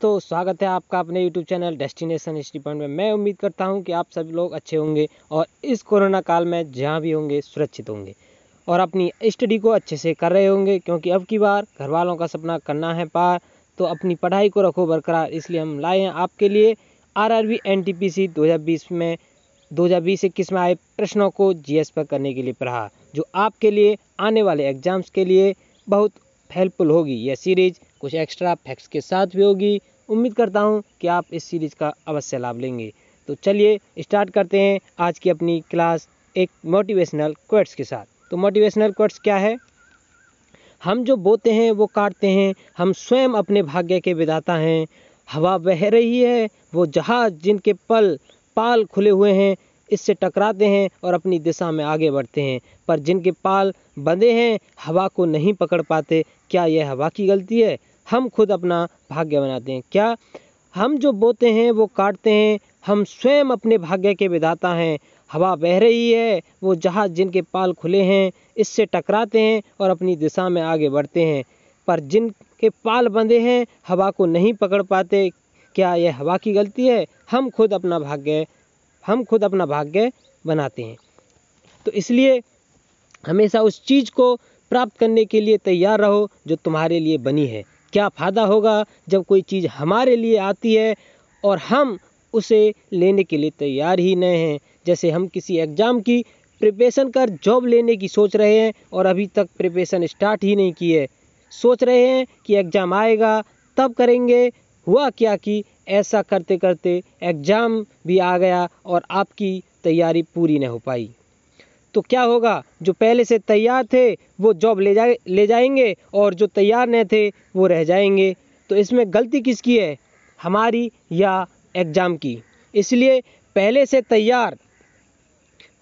दोस्तों, स्वागत है आपका अपने YouTube channel destination history point में। मैं उम्मीद करता हूं कि आप सभी लोग अच्छे होंगे और इस कोरोना काल में जहां भी होंगे सुरक्षित होंगे और अपनी स्टडी को अच्छे से कर रहे होंगे, क्योंकि अब की बार घर वालों का सपना करना है पार। तो अपनी पढ़ाई को रखो बरकरार, इसलिए हम लाए हैं आपके लिए RRB NTPC 2020-21 में आए प्रश्नों को GS पर करने के लिए प्रहार, जो आपके लिए आने वाले एग्जाम्स के लिए बहुत हेल्पफुल होगी। यह सीरीज कुछ एक्स्ट्रा फैक्ट्स के साथ भी होगी। उम्मीद करता हूं कि आप इस सीरीज का अवश्य लाभ लेंगे। तो चलिए स्टार्ट करते हैं आज की अपनी क्लास एक मोटिवेशनल कोट्स के साथ। तो मोटिवेशनल कोट्स क्या है? हम जो बोते हैं वो काटते हैं, हम स्वयं अपने भाग्य के विधाता हैं। हवा बह रही है, वो जहाज जिनके पाल खुले हुए हैं इससे टकराते हैं और अपनी दिशा में आगे बढ़ते हैं, पर जिनके पाल बंधे हैं हवा को नहीं पकड़ पाते। क्या यह हवा की गलती है? हम खुद अपना भाग्य बनाते हैं। क्या हम जो बोते हैं वो काटते हैं, हम स्वयं अपने भाग्य के विधाता हैं। हवा बह रही है, वो जहाज जिनके पाल खुले हैं इससे टकराते हैं और अपनी दिशा में आगे बढ़ते हैं, पर जिनके पाल बंधे हैं हवा को नहीं पकड़ पाते। क्या यह हवा की गलती है? हम खुद अपना भाग्य बनाते हैं। तो इसलिए हमेशा उस चीज़ को प्राप्त करने के लिए तैयार रहो जो तुम्हारे लिए बनी है। क्या फ़ायदा होगा जब कोई चीज़ हमारे लिए आती है और हम उसे लेने के लिए तैयार ही नहीं हैं। जैसे हम किसी एग्ज़ाम की प्रिपरेशन कर जॉब लेने की सोच रहे हैं और अभी तक प्रिपरेशन स्टार्ट ही नहीं की है। सोच रहे हैं कि एग्ज़ाम आएगा तब करेंगे। हुआ क्या कि ऐसा करते करते एग्ज़ाम भी आ गया और आपकी तैयारी पूरी नहीं हो पाई। तो क्या होगा? जो पहले से तैयार थे वो जॉब ले जाएंगे और जो तैयार नहीं थे वो रह जाएंगे। तो इसमें गलती किसकी है, हमारी या एग्ज़ाम की? इसलिए पहले से तैयार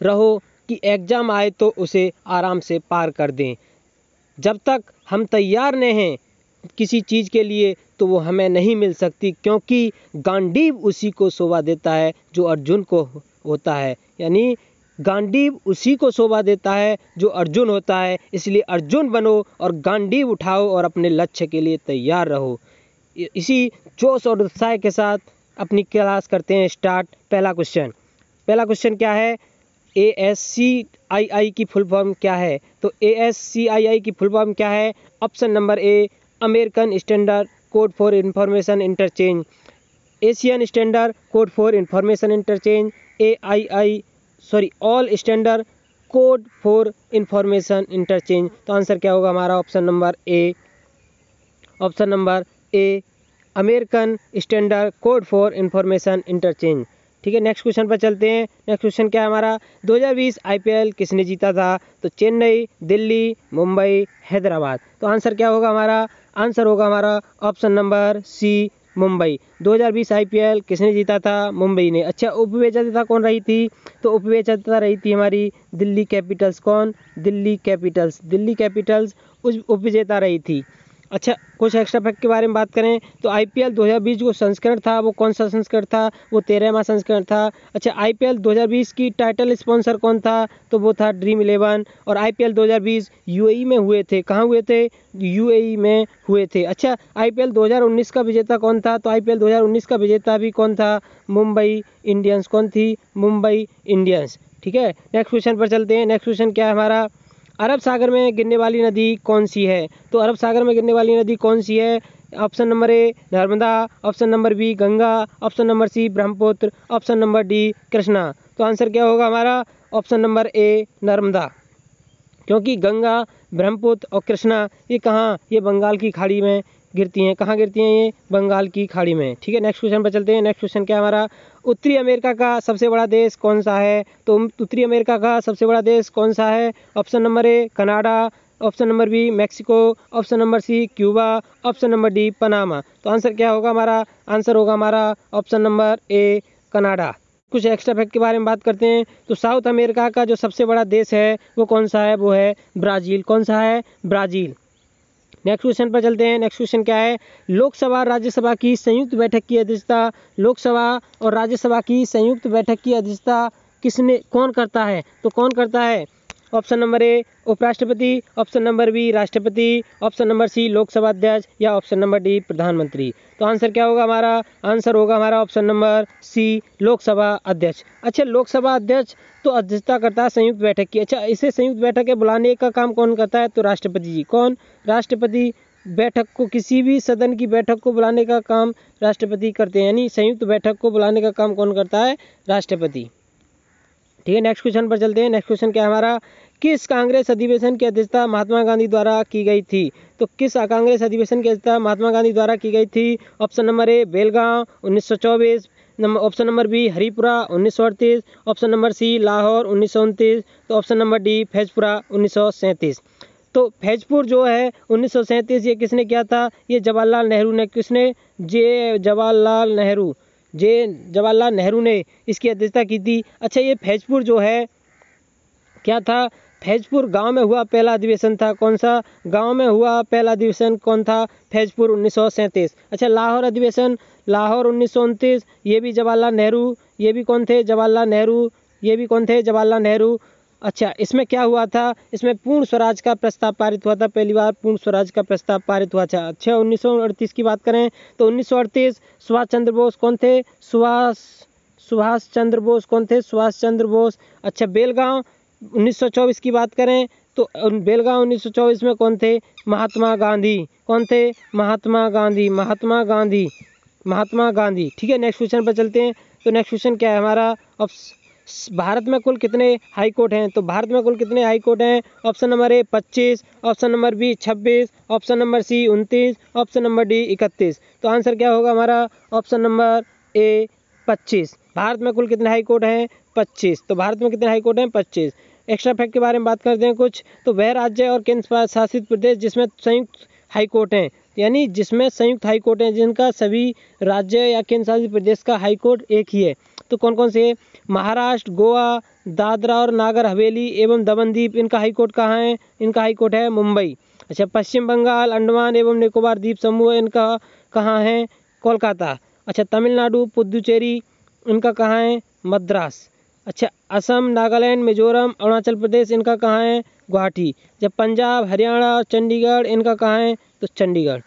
रहो कि एग्ज़ाम आए तो उसे आराम से पार कर दें। जब तक हम तैयार नहीं हैं किसी चीज़ के लिए तो वो हमें नहीं मिल सकती, क्योंकि गांडीव उसी को शोभा देता है जो अर्जुन को होता है। यानी गांडीव उसी को शोभा देता है जो अर्जुन होता है। इसलिए अर्जुन बनो और गांडीव उठाओ और अपने लक्ष्य के लिए तैयार रहो। इसी जोश और उत्साह के साथ अपनी क्लास करते हैं स्टार्ट। पहला क्वेश्चन क्या है? ASCII की फुल फॉर्म क्या है? तो ASCII की फुल फॉर्म क्या है? Option number A, American standard code for information interchange, Asian standard code for information interchange, all standard code for information interchange. तो आंसर क्या होगा हमारा? Option number A, American standard code for information interchange. ठीक है, next question पर चलते हैं। Next question क्या है हमारा? 2020 IPL किसने जीता था? तो चेन्नई, दिल्ली, मुंबई, हैदराबाद। तो आंसर क्या होगा हमारा? आंसर होगा हमारा option number C, Mumbai. 2020 IPL किसने जीता था? मुंबई ने। अच्छा, उपविजेता कौन रही थी? तो उपविजेता रही थी हमारी दिल्ली कैपिटल्स। कौन? दिल्ली कैपिटल्स उपविजेता रही थी। अच्छा, कुछ एक्स्ट्रा फैक्ट के बारे में बात करें तो IPL 2020 जो संस्करण था वो कौन सा संस्करण था? वो 13वां संस्करण था। अच्छा, IPL 2020 की टाइटल स्पॉन्सर कौन था? तो वो था ड्रीम 11। और IPL 2020 UAE में हुए थे। कहाँ हुए थे? UAE में हुए थे। अच्छा, IPL 2019 का विजेता कौन था? तो IPL 2019 का विजेता भी कौन था? मुंबई इंडियंस। कौन थी? मुंबई इंडियंस। ठीक है, नेक्स्ट क्वेश्चन पर चलते हैं। नेक्स्ट क्वेश्चन क्या है हमारा? अरब सागर में गिरने वाली नदी कौन सी है? तो अरब सागर में गिरने वाली नदी कौन सी है? Option number A, Narmada, option number B, Ganga, option number C, Brahmaputra, option number D, Krishna. तो आंसर क्या होगा हमारा? Option number A, Narmada. क्योंकि गंगा, ब्रह्मपुत्र और कृष्णा ये कहाँ? ये बंगाल की खाड़ी में गिरती हैं। कहाँ गिरती हैं ये? बंगाल की खाड़ी में। ठीक है, नेक्स्ट क्वेश्चन पर चलते हैं। नेक्स्ट क्वेश्चन क्या है हमारा? उत्तरी अमेरिका का सबसे बड़ा देश कौन सा है? तो उत्तरी अमेरिका का सबसे बड़ा देश कौन सा है? Option number A, Canada, option number B, Mexico, option number C, Cuba, option number D, Panama. तो आंसर क्या होगा हमारा? आंसर होगा हमारा ऑप्शन नंबर A, कनाडा। कुछ एक्स्ट्रा फैक्ट के बारे में बात करते हैं तो साउथ अमेरिका का जो सबसे बड़ा देश है वो कौन सा है? वो है ब्राज़ील। कौन सा है? ब्राज़ील। नेक्स्ट क्वेश्चन पर चलते हैं। नेक्स्ट क्वेश्चन क्या है? लोकसभा राज्यसभा की संयुक्त बैठक की अध्यक्षता, लोकसभा और राज्यसभा की संयुक्त बैठक की अध्यक्षता कौन करता है? तो कौन करता है? ऑप्शन नंबर A, उपराष्ट्रपति, ऑप्शन नंबर B, राष्ट्रपति, ऑप्शन नंबर C, लोकसभा अध्यक्ष, या ऑप्शन नंबर D, प्रधानमंत्री। तो आंसर क्या होगा हमारा? आंसर होगा हमारा ऑप्शन नंबर सी, लोकसभा अध्यक्ष। अच्छा, लोकसभा अध्यक्ष तो अध्यक्षता करता है संयुक्त बैठक की। अच्छा, इसे संयुक्त बैठक के बुलाने का काम कौन करता है? तो राष्ट्रपति जी। कौन? राष्ट्रपति बैठक को, किसी भी सदन की बैठक को बुलाने का काम राष्ट्रपति करते हैं, यानी संयुक्त बैठक को बुलाने का काम कौन करता है? राष्ट्रपति। ठीक है, नेक्स्ट क्वेश्चन पर चलते हैं। नेक्स्ट क्वेश्चन क्या है हमारा? किस कांग्रेस अधिवेशन की अध्यक्षता महात्मा गांधी द्वारा की गई थी? तो किस कांग्रेस अधिवेशन की अध्यक्षता महात्मा गांधी द्वारा की गई थी? Option number A Belgaum 1924, option number B Haripura 1938, option number C Lahore 1929, तो ऑप्शन नंबर डी फैजपुरा 1937। तो फैजपुर जो है 1937, ये किसने किया था? ये जवाहरलाल नेहरू ने। किसने? जवाहरलाल नेहरू ने इसकी अध्यक्षता की थी। अच्छा, ये फैजपुर जो है क्या था? फैजपुर गांव में हुआ पहला अधिवेशन था। कौन सा गांव में हुआ पहला अधिवेशन? कौन था? फैजपुर 1937। अच्छा, लाहौर अधिवेशन लाहौर 1929, ये भी जवाहरलाल नेहरू। ये भी कौन थे? जवाहरलाल नेहरू। ये भी कौन थे? जवाहरलाल नेहरू। अच्छा, इसमें क्या हुआ था? इसमें पूर्ण स्वराज का प्रस्ताव पारित हुआ था, पहली बार पूर्ण स्वराज का प्रस्ताव पारित हुआ था। अच्छा, 1938 की बात करें तो 1938 सुभाष चंद्र बोस कौन थे? सुभाष चंद्र बोस कौन थे? सुभाष चंद्र बोस। अच्छा, बेलगांव 1924 की बात करें तो बेलगांव 1924 में कौन थे? महात्मा गांधी। कौन थे? महात्मा गांधी। ठीक है, नेक्स्ट क्वेश्चन पर चलते हैं। तो नेक्स्ट क्वेश्चन क्या है हमारा? भारत में कुल कितने हाई कोर्ट हैं? तो भारत में कुल कितने हाई कोर्ट हैं? Option number A 25, option number B 26, option number C 29, option number D 31। तो आंसर क्या होगा हमारा? Option number A 25। भारत में कुल कितने हाई कोर्ट हैं? 25। तो भारत में कितने हाई कोर्ट हैं? 25। एक्स्ट्रा फैक्ट के बारे में बात करते हैं कुछ। तो वह राज्य और केंद्र शासित प्रदेश जिसमें संयुक्त हाई कोर्ट हैं, यानी जिसमें संयुक्त हाई कोर्ट हैं, जिनका सभी राज्य या केंद्र शासित प्रदेश का हाई कोर्ट एक ही है, तो कौन कौन से? महाराष्ट्र, गोवा, दादरा और नागर हवेली एवं दमन दीप, इनका हाई कोर्ट कहाँ है? इनका हाई कोर्ट है मुंबई। अच्छा, पश्चिम बंगाल, अंडमान एवं निकोबार द्वीप समूह, इनका कहाँ है? कोलकाता। अच्छा, तमिलनाडु, पुदुचेरी, इनका कहाँ है? मद्रास। अच्छा, असम, नागालैंड, मिजोरम, अरुणाचल प्रदेश, इनका कहाँ है? गुवाहाटी। जब पंजाब, हरियाणा और चंडीगढ़, इनका कहाँ है? तो चंडीगढ़।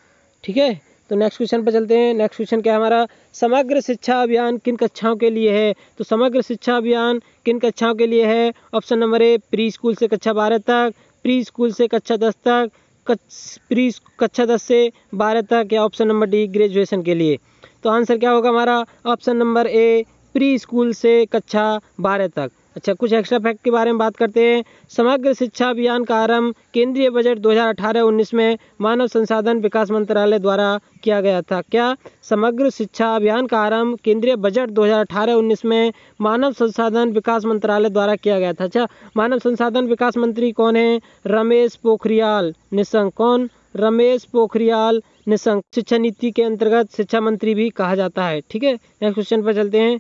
ठीक है, तो नेक्स्ट क्वेश्चन पर चलते हैं। नेक्स्ट क्वेश्चन क्या है हमारा? समग्र शिक्षा अभियान किन कक्षाओं के लिए है? तो समग्र शिक्षा अभियान किन कक्षाओं के लिए है? ऑप्शन नंबर ए प्री स्कूल से कक्षा 12 तक, प्री स्कूल से कक्षा 10 तक, प्री कक्षा 10 से 12 तक, या ऑप्शन नंबर डी ग्रेजुएशन के लिए। तो आंसर क्या होगा हमारा? ऑप्शन नंबर ए प्री स्कूल से कक्षा 12 तक। अच्छा, कुछ एक्स्ट्रा फैक्ट के बारे में बात करते हैं। समग्र शिक्षा अभियान का आरंभ केंद्रीय बजट 2018-19 में मानव संसाधन विकास मंत्रालय द्वारा किया गया था। क्या? समग्र शिक्षा अभियान का आरंभ केंद्रीय बजट 2018-19 में मानव संसाधन विकास मंत्रालय द्वारा किया गया था। अच्छा, मानव संसाधन विकास मंत्री कौन है? रमेश पोखरियाल निशंक। कौन? रमेश पोखरियाल निशंक। शिक्षा नीति के अंतर्गत शिक्षा मंत्री भी कहा जाता है। ठीक है, नेक्स्ट क्वेश्चन पर चलते हैं।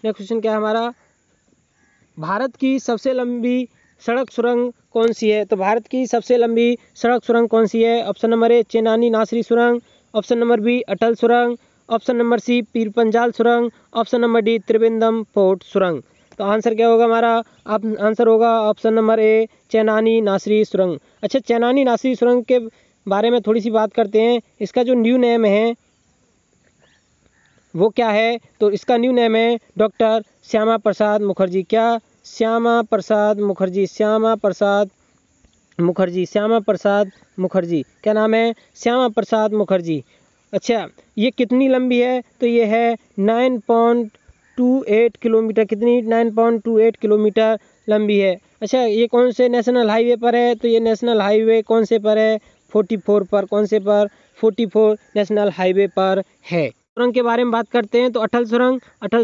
नेक्स्ट क्वेश्चन क्या है हमारा? भारत की सबसे लंबी सड़क सुरंग कौन सी है? तो भारत की सबसे लंबी सड़क सुरंग कौन सी है? ऑप्शन नंबर ए चेनानी नासरी सुरंग, ऑप्शन नंबर बी अटल सुरंग, ऑप्शन नंबर सी पीरपंजाल सुरंग, option number D Trivandrum fort सुरंग। तो आंसर क्या होगा हमारा? आंसर होगा ऑप्शन नंबर ए चेनानी नासरी सुरंग। अच्छा, चेनानी नासरी सुरंग के बारे में थोड़ी सी बात करते हैं। इसका जो न्यू नेम है वो क्या है? तो इसका न्यू नेम है डॉक्टर श्यामा प्रसाद मुखर्जी। क्या? श्यामा प्रसाद मुखर्जी। क्या नाम है? श्यामा प्रसाद मुखर्जी। अच्छा, ये कितनी लंबी है? तो ये है 9.28 किलोमीटर। कितनी? 9.28 किलोमीटर लंबी है। अच्छा, ये कौन से नेशनल हाईवे पर है? तो ये नेशनल हाईवे कौन से पर है? 44 पर। कौन से पर? 44 नेशनल हाईवे पर है। सुरंग के बारे में बात करते हैं तो अटल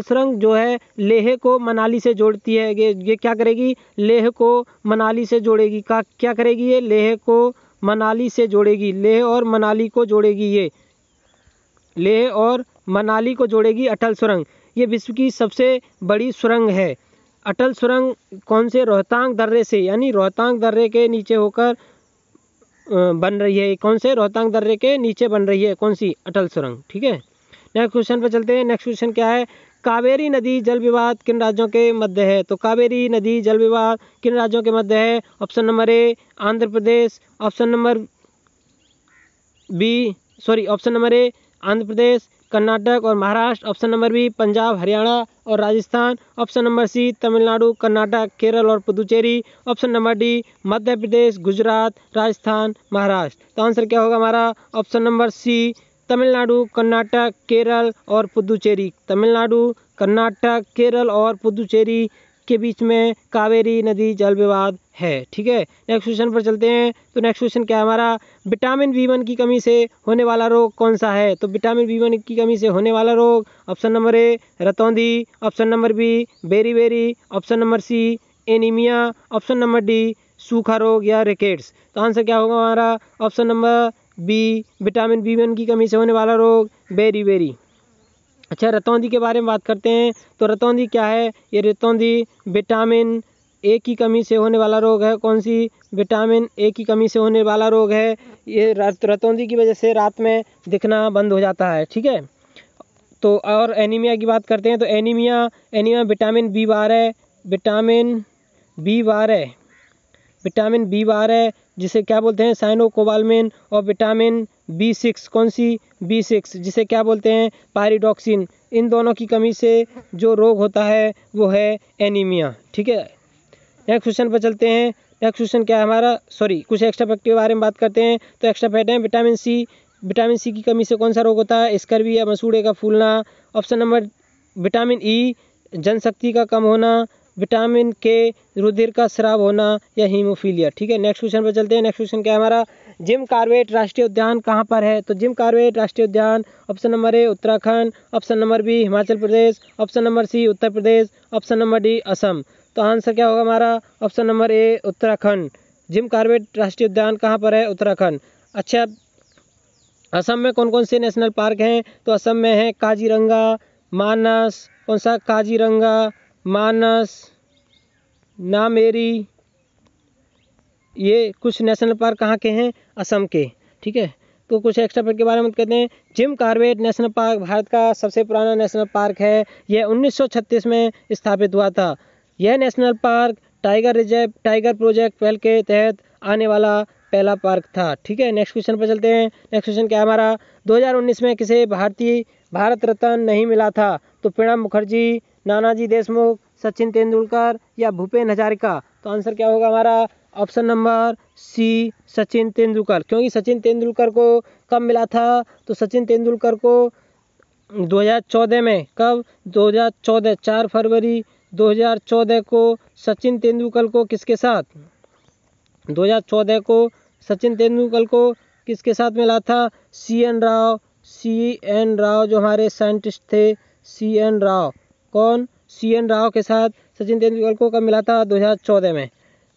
सुरंग जो है लेह को मनाली से जोड़ती है। ये क्या करेगी? लेह को मनाली से जोड़ेगी। क्या करेगी? ये लेह को मनाली से जोड़ेगी। लेह और मनाली को जोड़ेगी। ये लेह और मनाली को जोड़ेगी अटल सुरंग। ये विश्व की सबसे बड़ी सुरंग है। अटल सुरंग कौन से? रोहतांग दर्रे से, यानी रोहतांग दर्रे के नीचे होकर बन रही है। कौन से? रोहतांग दर्रे के नीचे बन रही है। कौन सी? अटल सुरंग। ठीक है, नेक्स्ट क्वेश्चन पर चलते हैं। नेक्स्ट क्वेश्चन क्या है? कावेरी नदी जल विवाद किन राज्यों के मध्य है? तो कावेरी नदी जल विवाद किन राज्यों के मध्य है? Option number A Andhra Pradesh, option number A Andhra Pradesh, Karnataka और Maharashtra. Option number B Punjab, Haryana और Rajasthan. Option number C Tamil Nadu, Karnataka, Kerala और Puducherry. Option number D Madhya Pradesh, Gujarat, Rajasthan, Maharashtra. तो आंसर क्या होगा हमारा? Option number C Tamil Nadu, Karnataka, Kerala और पुदुचेरी। तमिलनाडु, कर्नाटक, केरल और पुदुचेरी के बीच में कावेरी नदी जल विवाद है। ठीक है, नेक्स्ट क्वेश्चन पर चलते हैं। तो नेक्स्ट क्वेश्चन क्या है हमारा? विटामिन बी1 की कमी से होने वाला रोग कौन सा है? तो विटामिन बी1 की कमी से होने वाला रोग, ऑप्शन नंबर ए रतौंधी, ऑप्शन नंबर बी बेरी, option number C anaemia, option number D सूखा रोग या रिकेट्स। तो आंसर क्या होगा हमारा? ऑप्शन नंबर बी विटामिन बी1 की कमी से होने वाला रोग बेरी। अच्छा, रतौंधी के बारे में बात करते हैं। तो रतौंधी क्या है? ये रतौंधी विटामिन ए की कमी से होने वाला रोग है। कौन सी? विटामिन ए की कमी से होने वाला रोग है। ये रतौंधी की वजह से रात में दिखना बंद हो जाता है। ठीक है, तो और एनीमिया की बात करते हैं। तो एनीमिया विटामिन बी12 जिसे क्या बोलते हैं? साइनोकोबालमिन। और विटामिन बी6, कौन सी? बी6 जिसे क्या बोलते हैं? पायरिडॉक्सिन। इन दोनों की कमी से जो रोग होता है वो है एनीमिया। ठीक है, नेक्स्ट क्वेश्चन पर चलते हैं। नेक्स्ट क्वेश्चन क्या है हमारा? कुछ एक्स्ट्रा फैक्ट के बारे में बात करते हैं। तो एक्स्ट्रा फैक्ट है विटामिन सी की कमी से कौन सा रोग होता है? स्कर्वी या मसूड़े का फूलना। ऑप्शन नंबर विटामिन ई जनशक्ति का कम होना। विटामिन के रुधिर का स्राव होना या हीमोफीलिया। ठीक है, नेक्स्ट क्वेश्चन पर चलते हैं। नेक्स्ट क्वेश्चन क्या है हमारा? जिम कॉर्बेट राष्ट्रीय उद्यान कहाँ पर है? तो जिम कॉर्बेट राष्ट्रीय उद्यान, option number A Uttarakhand, option number B Himachal Pradesh, option number C Uttar Pradesh, option number D Assam. तो आंसर क्या होगा हमारा? Option number A Uttarakhand. Jim Corbett राष्ट्रीय उद्यान कहाँ पर है? उत्तराखंड। अच्छा, असम में कौन कौन से नेशनल पार्क हैं? तो असम में है काजीरंगा, मानस, कौन सा? काजीरंगा, मानस, नामेरी। ये कुछ नेशनल पार्क कहाँ के हैं? असम के। ठीक है, तो कुछ एक्स्ट्रा फैक्ट के बारे में कहते हैं। Jim Corbett national park Bharat का सबसे पुराना नेशनल पार्क है। यह 1936 में स्थापित हुआ था। यह नेशनल पार्क टाइगर प्रोजेक्ट पहल के तहत आने वाला पहला पार्क था। ठीक है, नेक्स्ट क्वेश्चन पर चलते हैं। नेक्स्ट क्वेश्चन क्या है हमारा? 2019 में किसे भारत रत्न नहीं मिला था? तो प्रणब मुखर्जी, नानाजी देशमुख, सचिन तेंदुलकर या भूपेन हजारिका। तो आंसर क्या होगा हमारा? Option number C Sachin Tendulkar. क्योंकि सचिन तेंदुलकर को कब मिला था? तो सचिन तेंदुलकर को 2014 में। कब? 2014, 4 फरवरी 2014 को सचिन तेंदुलकर को किसके साथ? 2014 को सचिन तेंदुलकर को किसके साथ मिला था? सी.एन. राव जो हमारे साइंटिस्ट थे। सी.एन. राव। कौन? सी.एन. राव के साथ सचिन तेंदुलकर को कब मिला था? 2014 में।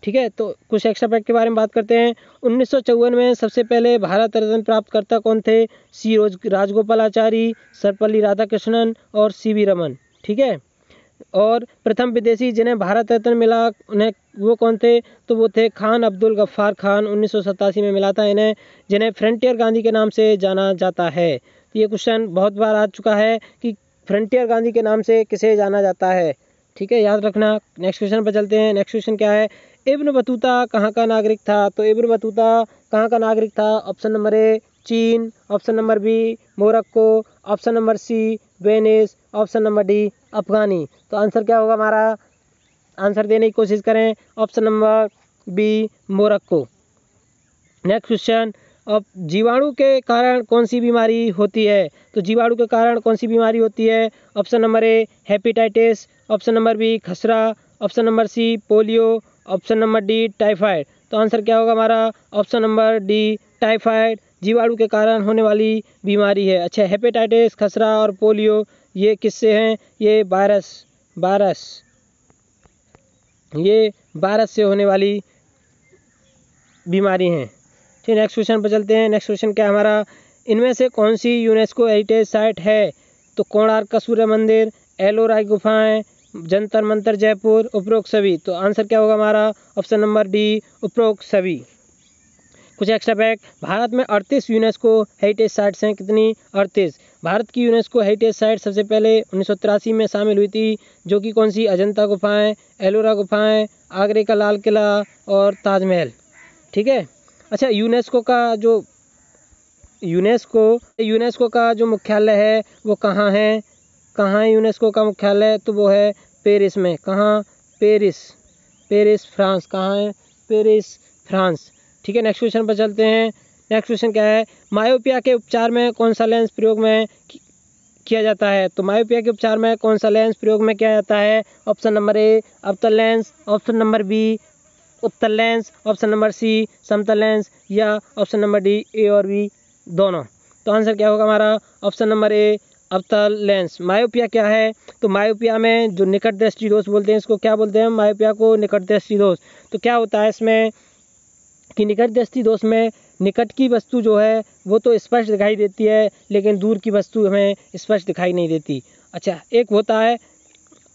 ठीक है, तो कुछ एक्स्ट्रा फैक्ट के बारे में बात करते हैं। 1954 में सबसे पहले भारत रत्न प्राप्तकर्ता कौन थे? सी राजगोपालाचारी, सर्वपल्ली राधाकृष्णन और सी.वी. रमन। ठीक है, और प्रथम विदेशी जिन्हें भारत रत्न मिला उन्हें वो कौन थे? तो वो थे खान अब्दुल गफ्फार खान। 1987 में मिला था इन्हें, जिन्हें फ्रंटियर गांधी के नाम से जाना जाता है। तो ये क्वेश्चन बहुत बार आ चुका है कि फ्रंटियर गांधी के नाम से किसे जाना जाता है। ठीक है, याद रखना। नेक्स्ट क्वेश्चन पर चलते हैं। नेक्स्ट क्वेश्चन क्या है? इब्न बतूता कहाँ का नागरिक था? तो इब्न बतूता कहाँ का नागरिक था? ऑप्शन नंबर ए चीन, option number B Morocco, option number C Venice, option number D Afghani. तो आंसर क्या होगा हमारा? आंसर देने की कोशिश करें। Option number B Morocco. Next question, अब जीवाणु के कारण कौन सी बीमारी होती है? तो जीवाणु के कारण कौन सी बीमारी होती है? Option number A hepatitis, option number B खसरा, option number C polio, option number D typhoid. तो आंसर क्या होगा हमारा? ऑप्शन नंबर डी टाइफाइड जीवाणु के कारण होने वाली बीमारी है। अच्छा, हेपेटाइटिस, खसरा और पोलियो ये किससे हैं? ये वायरस से होने वाली बीमारी हैं। ठीक, नेक्स्ट क्वेश्चन पर चलते हैं। नेक्स्ट क्वेश्चन क्या हमारा? इनमें से कौन सी यूनेस्को हेरिटेज साइट है? तो कोणार्क का सूर्य मंदिर, एलोरा गुफाएं, जंतर मंतर जयपुर, उपरोक्त सभी। तो आंसर क्या होगा हमारा? ऑप्शन नंबर डी उपरोक्त सभी। कुछ एक्स्ट्रा फैक्ट, भारत में 38 यूनेस्को हेरिटेज साइट्स हैं। कितनी? 38। भारत की यूनेस्को हेरिटेज साइट सबसे पहले 1983 में शामिल हुई थी, जो कि कौन सी? अजंता गुफाएं, एलोरा गुफाएं, आगरे का लाल किला और ताजमहल। ठीक है, अच्छा यूनेस्को का जो यूनेस्को का जो मुख्यालय है वो कहाँ है? यूनेस्को का मुख्यालय? तो वो है पेरिस में। कहाँ? Paris France. कहाँ है? Paris France. ठीक है, नेक्स्ट क्वेश्चन पर चलते हैं। नेक्स्ट क्वेश्चन क्या है? मायोपिया के उपचार में कौन सा लेंस प्रयोग में किया जाता है? तो मायोपिया के उपचार में कौन सा लेंस प्रयोग में किया जाता है? ऑप्शन नंबर ए अवतल लेंस, ऑप्शन नंबर बी उत्तल लेंस, ऑप्शन नंबर सी समतल लेंस, या ऑप्शन नंबर डी ए और बी दोनों। तो आंसर क्या होगा हमारा? ऑप्शन नंबर ए अवतल लेंस। मायोपिया क्या है? तो मायोपिया में जो निकट दृष्टि दोष बोलते हैं, इसको क्या बोलते हैं? मायोपिया को निकट दृष्टि दोष। तो क्या होता है इसमें कि निकट दृष्टि दोष में निकट की वस्तु जो है वो तो स्पष्ट दिखाई देती है, लेकिन दूर की वस्तु हमें स्पष्ट दिखाई नहीं देती। अच्छा, एक होता है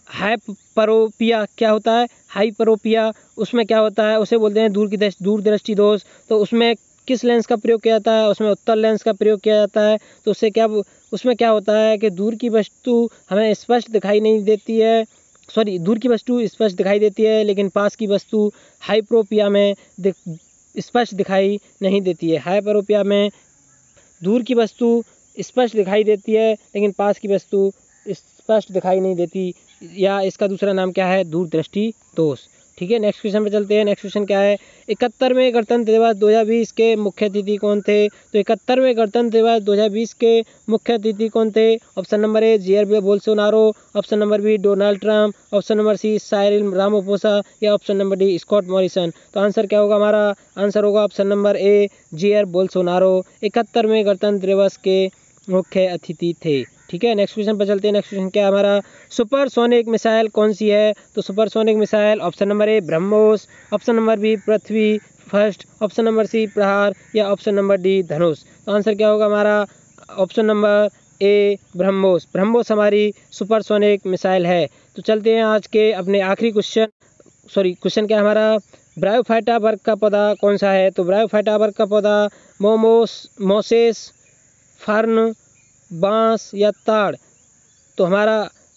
हाइपरोपिया। क्या होता है? हाइपरोपिया। उसमें क्या होता है? उसे बोलते हैं दूर दृष्टि दोष। तो उसमें किस लेंस का प्रयोग किया जाता है? उसमें उत्तल लेंस का प्रयोग किया जाता है। तो उसमें क्या होता है कि दूर की वस्तु हमें स्पष्ट दिखाई नहीं देती है, दूर की वस्तु स्पष्ट दिखाई देती है, लेकिन पास की वस्तु हाइपरोपिया में स्पष्ट दिखाई नहीं देती है। हाइपरोपिया में दूर की वस्तु स्पष्ट दिखाई देती है, लेकिन पास की वस्तु स्पष्ट दिखाई नहीं देती, या इसका दूसरा नाम क्या है? दूरदृष्टि दोष। ठीक है, नेक्स्ट क्वेश्चन पे चलते हैं। नेक्स्ट क्वेश्चन क्या है? 71वें गणतंत्र दिवस 2020 के मुख्य अतिथि कौन थे? तो 71वें गणतंत्र दिवस 2020 के मुख्य अतिथि कौन थे? Option number A Jair Bolsonaro, option number B Donald Trump, option number C Cyril Ramaphosa, या option number D Scott Morrison. तो आंसर क्या होगा हमारा? आंसर होगा option number A Jair Bolsonaro 71वें गणतंत्र दिवस के मुख्य अतिथि थे। ठीक है, नेक्स्ट क्वेश्चन पर चलते हैं। नेक्स्ट क्वेश्चन क्या है हमारा? सुपरसोनिक मिसाइल कौन सी है? तो supersonic missile option number A BrahMos, option number B Prithvi first, option number C Prahar, या ऑप्शन नंबर डी धनुष। तो आंसर क्या होगा हमारा? Option number A BrahMos. BrahMos हमारी सुपरसोनिक मिसाइल है। तो चलते हैं आज के अपने आखिरी क्वेश्चन क्या है हमारा? ब्रायोफाइटा वर्ग का पौधा कौन सा है? तो ब्रायोफाइटा वर्ग का पौधा मोसेस, फर्न, बांस, या ताड़। तो हमारा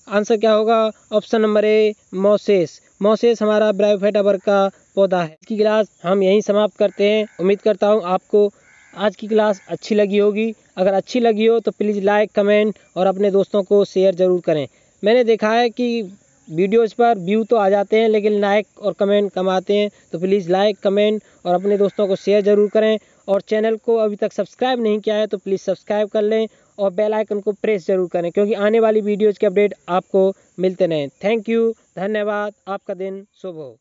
आंसर क्या होगा? ऑप्शन नंबर ए मोसेस हमारा ब्रायोफाइटा वर्ग का पौधा है। इसकी क्लास हम यहीं समाप्त करते हैं। उम्मीद करता हूँ आपको आज की क्लास अच्छी लगी होगी। अगर अच्छी लगी हो तो प्लीज़ लाइक, कमेंट और अपने दोस्तों को शेयर ज़रूर करें। मैंने देखा है कि वीडियोज़ पर व्यू तो आ जाते हैं, लेकिन लाइक और कमेंट कम आते हैं। तो प्लीज़ लाइक, कमेंट और अपने दोस्तों को शेयर ज़रूर करें। और चैनल को अभी तक सब्सक्राइब नहीं किया है तो प्लीज़ सब्सक्राइब कर लें और बेल आइकन को प्रेस ज़रूर करें, क्योंकि आने वाली वीडियोज़ के अपडेट आपको मिलते रहें। थैंक यू, धन्यवाद। आपका दिन शुभ हो।